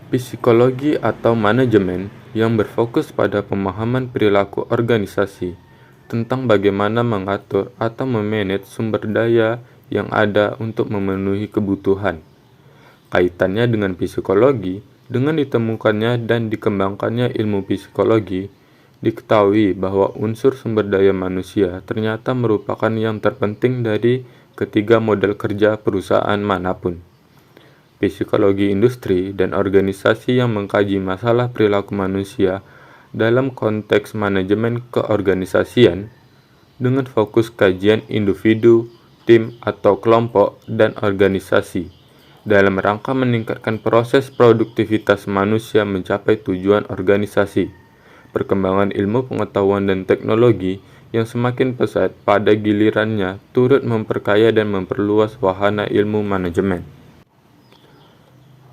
Psikologi atau manajemen yang berfokus pada pemahaman perilaku organisasi tentang bagaimana mengatur atau memanage sumber daya yang ada untuk memenuhi kebutuhan. Kaitannya dengan psikologi, dengan ditemukannya dan dikembangkannya ilmu psikologi, diketahui bahwa unsur sumber daya manusia ternyata merupakan yang terpenting dari ketiga model kerja perusahaan manapun. Psikologi industri dan organisasi yang mengkaji masalah perilaku manusia dalam konteks manajemen keorganisasian dengan fokus kajian individu, tim atau kelompok, dan organisasi dalam rangka meningkatkan proses produktivitas manusia mencapai tujuan organisasi. Perkembangan ilmu pengetahuan dan teknologi yang semakin pesat pada gilirannya turut memperkaya dan memperluas wahana ilmu manajemen.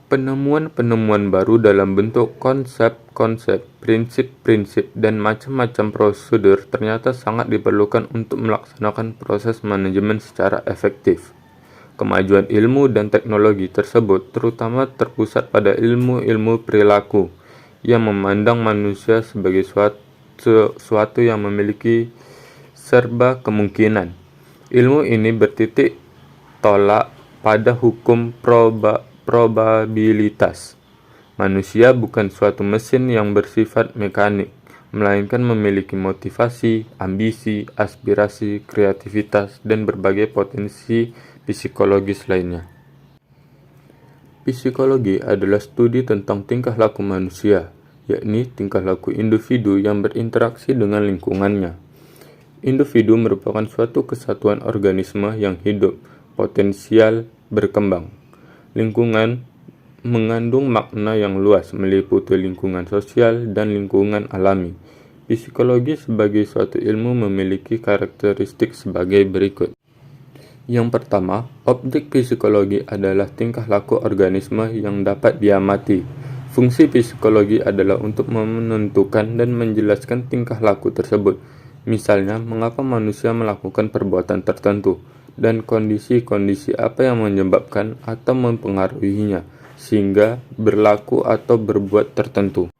Penemuan-penemuan baru dalam bentuk konsep-konsep, prinsip-prinsip, dan macam-macam prosedur ternyata sangat diperlukan untuk melaksanakan proses manajemen secara efektif. Kemajuan ilmu dan teknologi tersebut terutama terpusat pada ilmu-ilmu perilaku yang memandang manusia sebagai suatu yang memiliki serba kemungkinan. Ilmu ini bertitik tolak pada hukum probabilitas. Manusia bukan suatu mesin yang bersifat mekanik, melainkan memiliki motivasi, ambisi, aspirasi, kreativitas, dan berbagai potensi psikologis lainnya. Psikologi adalah studi tentang tingkah laku manusia, yakni tingkah laku individu yang berinteraksi dengan lingkungannya. Individu merupakan suatu kesatuan organisme yang hidup, potensial berkembang. Lingkungan mengandung makna yang luas, meliputi lingkungan sosial dan lingkungan alami. Psikologi sebagai suatu ilmu memiliki karakteristik sebagai berikut. Yang pertama, objek psikologi adalah tingkah laku organisme yang dapat diamati. Fungsi psikologi adalah untuk menentukan dan menjelaskan tingkah laku tersebut. Misalnya, mengapa manusia melakukan perbuatan tertentu, dan kondisi-kondisi apa yang menyebabkan atau mempengaruhinya, sehingga berlaku atau berbuat tertentu.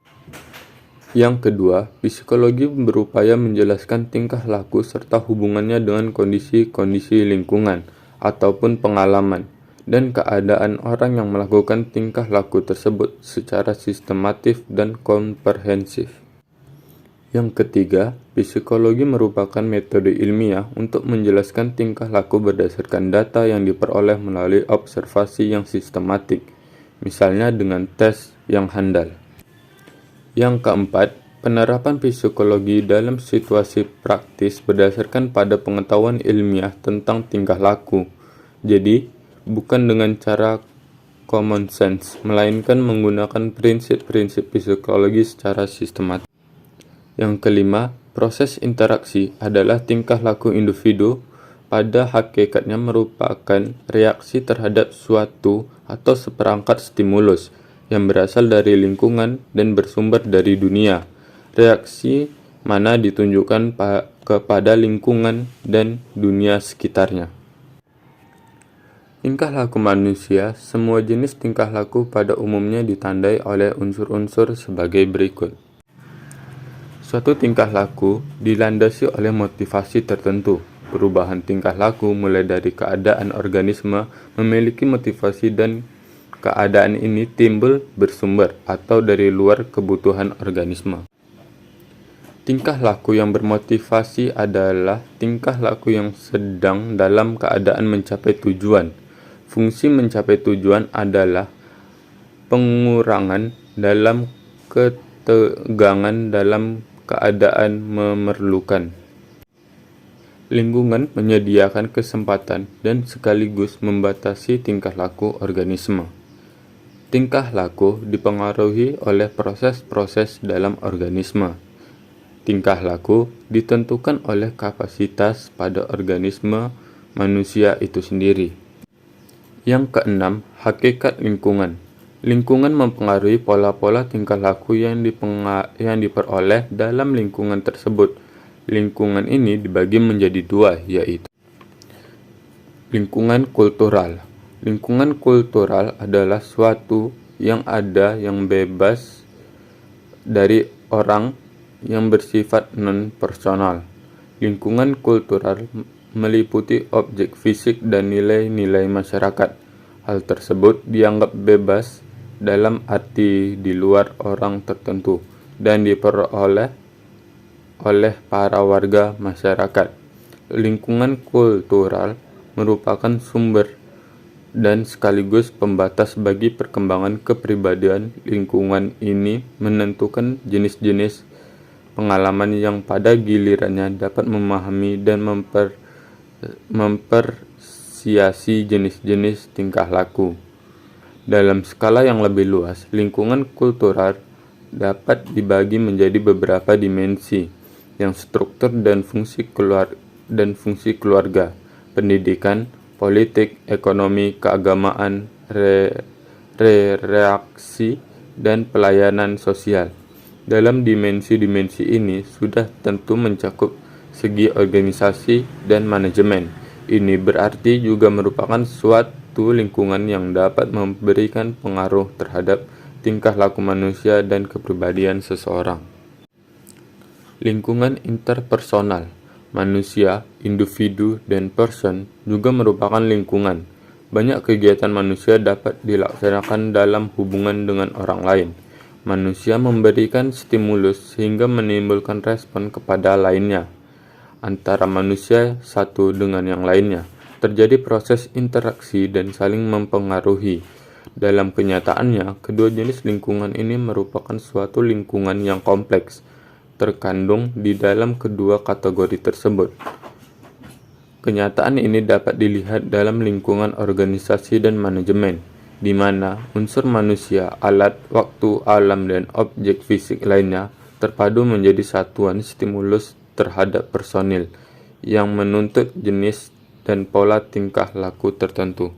Yang kedua, psikologi berupaya menjelaskan tingkah laku serta hubungannya dengan kondisi-kondisi lingkungan ataupun pengalaman dan keadaan orang yang melakukan tingkah laku tersebut secara sistematif dan komprehensif. Yang ketiga, psikologi merupakan metode ilmiah untuk menjelaskan tingkah laku berdasarkan data yang diperoleh melalui observasi yang sistematik, misalnya dengan tes yang handal. Yang keempat, penerapan psikologi dalam situasi praktis berdasarkan pada pengetahuan ilmiah tentang tingkah laku. Jadi, bukan dengan cara common sense, melainkan menggunakan prinsip-prinsip psikologi secara sistematis. Yang kelima, proses interaksi adalah tingkah laku individu pada hakikatnya merupakan reaksi terhadap suatu atau seperangkat stimulus yang berasal dari lingkungan dan bersumber dari dunia. Reaksi mana ditunjukkan kepada lingkungan dan dunia sekitarnya. Tingkah laku manusia, semua jenis tingkah laku pada umumnya ditandai oleh unsur-unsur sebagai berikut. Suatu tingkah laku dilandasi oleh motivasi tertentu. Perubahan tingkah laku mulai dari keadaan organisme memiliki motivasi dan keadaan ini timbul bersumber atau dari luar kebutuhan organisme. Tingkah laku yang bermotivasi adalah tingkah laku yang sedang dalam keadaan mencapai tujuan. Fungsi mencapai tujuan adalah pengurangan dalam ketegangan dalam keadaan memerlukan. Lingkungan menyediakan kesempatan dan sekaligus membatasi tingkah laku organisme. Tingkah laku dipengaruhi oleh proses-proses dalam organisme. Tingkah laku ditentukan oleh kapasitas pada organisme manusia itu sendiri. Yang keenam, hakikat lingkungan. Lingkungan mempengaruhi pola-pola tingkah laku yang diperoleh dalam lingkungan tersebut. Lingkungan ini dibagi menjadi dua, yaitu lingkungan kultural. Lingkungan kultural adalah suatu yang ada yang bebas dari orang yang bersifat non-personal. Lingkungan kultural meliputi objek fisik dan nilai-nilai masyarakat. Hal tersebut dianggap bebas dalam arti di luar orang tertentu dan diperoleh oleh para warga masyarakat. Lingkungan kultural merupakan sumber dan sekaligus pembatas bagi perkembangan kepribadian. Lingkungan ini menentukan jenis-jenis pengalaman yang pada gilirannya dapat memahami dan mempersiasi jenis-jenis tingkah laku. Dalam skala yang lebih luas, lingkungan kultural dapat dibagi menjadi beberapa dimensi yang struktur dan fungsi keluarga, pendidikan, politik, ekonomi, keagamaan, reaksi, dan pelayanan sosial. Dalam dimensi-dimensi ini sudah tentu mencakup segi organisasi dan manajemen. Ini berarti juga merupakan suatu lingkungan yang dapat memberikan pengaruh terhadap tingkah laku manusia dan kepribadian seseorang. Lingkungan interpersonal, manusia, individu, dan person juga merupakan lingkungan. Banyak kegiatan manusia dapat dilaksanakan dalam hubungan dengan orang lain. Manusia memberikan stimulus sehingga menimbulkan respon kepada lainnya. Antara manusia satu dengan yang lainnya, terjadi proses interaksi dan saling mempengaruhi. Dalam kenyataannya, kedua jenis lingkungan ini merupakan suatu lingkungan yang kompleks, terkandung di dalam kedua kategori tersebut. Kenyataan ini dapat dilihat dalam lingkungan organisasi dan manajemen, di mana unsur manusia, alat, waktu, alam, dan objek fisik lainnya terpadu menjadi satuan stimulus terhadap personil yang menuntut jenis dan pola tingkah laku tertentu.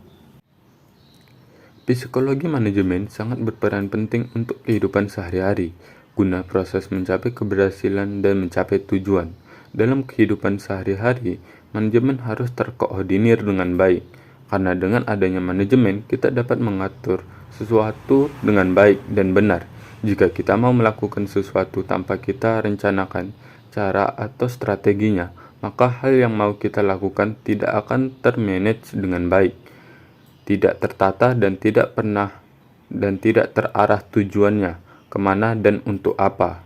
Psikologi manajemen sangat berperan penting untuk kehidupan sehari-hari, guna proses mencapai keberhasilan dan mencapai tujuan. Dalam kehidupan sehari-hari, manajemen harus terkoordinir dengan baik, karena dengan adanya manajemen, kita dapat mengatur sesuatu dengan baik dan benar. Jika kita mau melakukan sesuatu tanpa kita rencanakan cara atau strateginya, maka hal yang mau kita lakukan tidak akan termanage dengan baik, tidak tertata dan tidak terarah tujuannya, kemana dan untuk apa.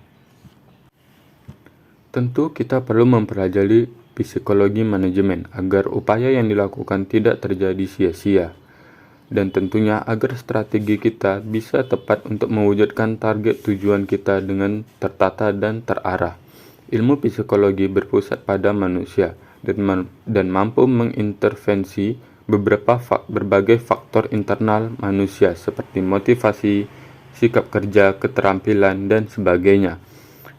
Tentu kita perlu mempelajari psikologi manajemen agar upaya yang dilakukan tidak terjadi sia-sia, dan tentunya agar strategi kita bisa tepat untuk mewujudkan target tujuan kita dengan tertata dan terarah. Ilmu psikologi berpusat pada manusia dan mampu mengintervensi berbagai faktor internal manusia seperti motivasi, sikap kerja, keterampilan, dan sebagainya,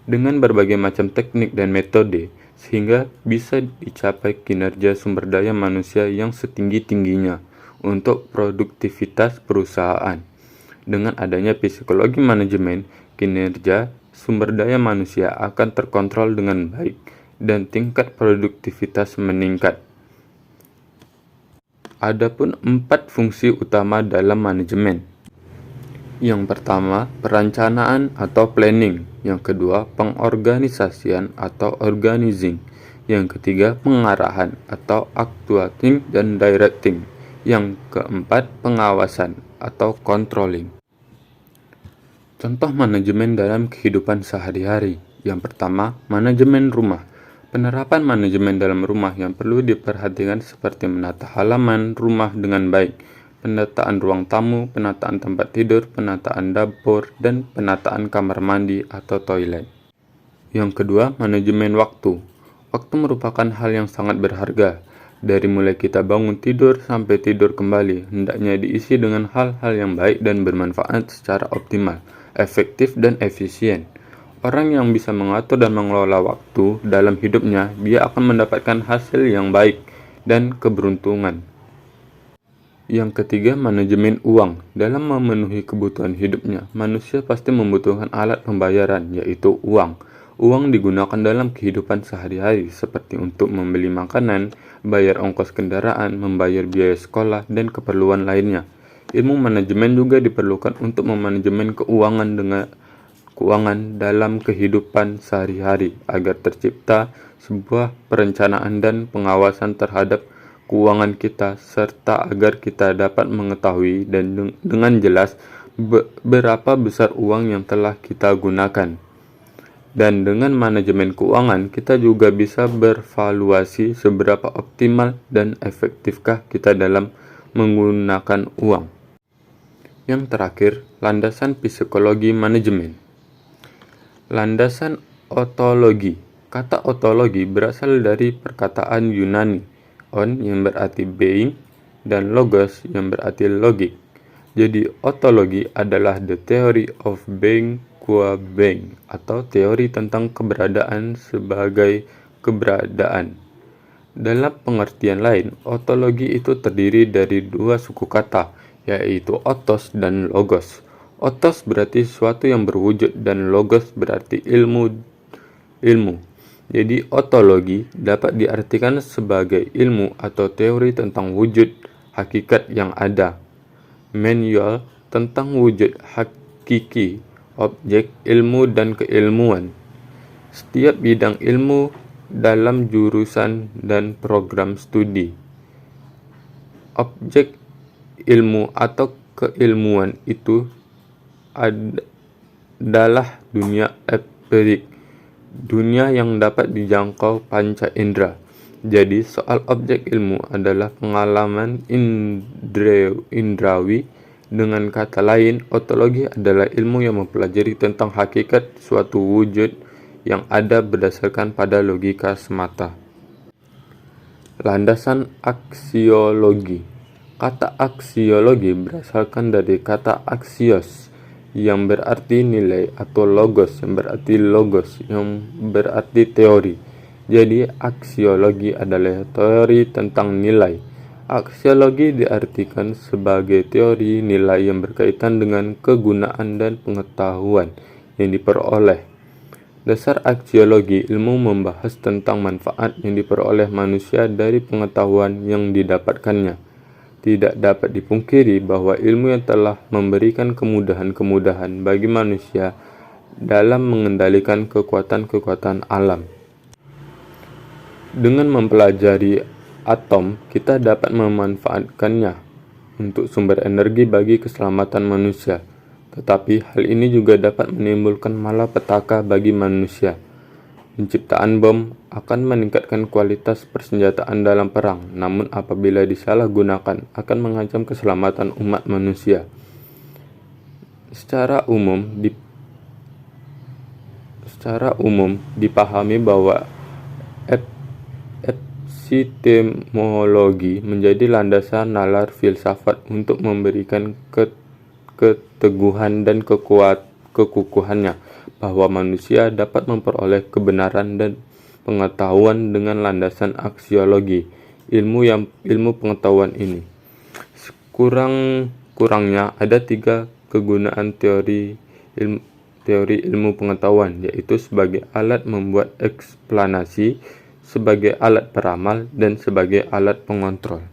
dengan berbagai macam teknik dan metode, sehingga bisa dicapai kinerja sumber daya manusia yang setinggi-tingginya untuk produktivitas perusahaan. Dengan adanya psikologi manajemen, kinerja sumber daya manusia akan terkontrol dengan baik dan tingkat produktivitas meningkat. Adapun 4 fungsi utama dalam manajemen. Yang pertama, perencanaan atau planning. Yang kedua, pengorganisasian atau organizing. Yang ketiga, pengarahan atau actuating dan directing. Yang keempat, pengawasan atau controlling. Contoh manajemen dalam kehidupan sehari-hari. Yang pertama, manajemen rumah. Penerapan manajemen dalam rumah yang perlu diperhatikan seperti menata halaman rumah dengan baik, penataan ruang tamu, penataan tempat tidur, penataan dapur, dan penataan kamar mandi atau toilet. Yang kedua, manajemen waktu. Waktu merupakan hal yang sangat berharga. Dari mulai kita bangun tidur sampai tidur kembali, hendaknya diisi dengan hal-hal yang baik dan bermanfaat secara optimal, efektif, dan efisien. Orang yang bisa mengatur dan mengelola waktu dalam hidupnya, dia akan mendapatkan hasil yang baik dan keberuntungan. Yang ketiga, manajemen uang. Dalam memenuhi kebutuhan hidupnya, manusia pasti membutuhkan alat pembayaran, yaitu uang. Uang digunakan dalam kehidupan sehari-hari, seperti untuk membeli makanan, bayar ongkos kendaraan, membayar biaya sekolah, dan keperluan lainnya. Ilmu manajemen juga diperlukan untuk memanajemen keuangan dalam kehidupan sehari-hari agar tercipta sebuah perencanaan dan pengawasan terhadap keuangan kita, serta agar kita dapat mengetahui dan dengan jelas berapa besar uang yang telah kita gunakan. Dan dengan manajemen keuangan, kita juga bisa bervaluasi seberapa optimal dan efektifkah kita dalam menggunakan uang. Yang terakhir, landasan psikologi manajemen. Landasan ontologi. Kata ontologi berasal dari perkataan Yunani, on yang berarti being, dan logos yang berarti logik. Jadi, ontologi adalah the theory of being qua being, atau teori tentang keberadaan sebagai keberadaan. Dalam pengertian lain, ontologi itu terdiri dari dua suku kata, yaitu otos dan logos. Otos berarti sesuatu yang berwujud dan logos berarti ilmu. Jadi ontologi dapat diartikan sebagai ilmu atau teori tentang wujud hakikat yang ada. Manual tentang wujud hakiki, objek, ilmu, dan keilmuan. Setiap bidang ilmu dalam jurusan dan program studi. Objek ilmu atau keilmuan itu adalah dunia empirik, dunia yang dapat dijangkau panca indera. Jadi, soal objek ilmu adalah pengalaman indrawi. Dengan kata lain, ontologi adalah ilmu yang mempelajari tentang hakikat suatu wujud yang ada berdasarkan pada logika semata. Landasan aksiologi. Kata aksiologi berasalkan dari kata aksios yang berarti nilai, atau logos yang berarti teori. Jadi aksiologi adalah teori tentang nilai. Aksiologi diartikan sebagai teori nilai yang berkaitan dengan kegunaan dan pengetahuan yang diperoleh. Dasar aksiologi, ilmu membahas tentang manfaat yang diperoleh manusia dari pengetahuan yang didapatkannya. Tidak dapat dipungkiri bahwa ilmu yang telah memberikan kemudahan-kemudahan bagi manusia dalam mengendalikan kekuatan-kekuatan alam. Dengan mempelajari atom, kita dapat memanfaatkannya untuk sumber energi bagi keselamatan manusia. Tetapi hal ini juga dapat menimbulkan malapetaka bagi manusia. Penciptaan bom akan meningkatkan kualitas persenjataan dalam perang, namun apabila disalahgunakan akan mengancam keselamatan umat manusia. Secara umum dipahami bahwa epistemologi menjadi landasan nalar filsafat untuk memberikan keteguhan dan kekukuhannya bahwa manusia dapat memperoleh kebenaran dan pengetahuan dengan landasan aksiologi, ilmu pengetahuan ini. Kurangnya ada 3 kegunaan teori ilmu pengetahuan, yaitu sebagai alat membuat eksplanasi, sebagai alat peramal, dan sebagai alat pengontrol.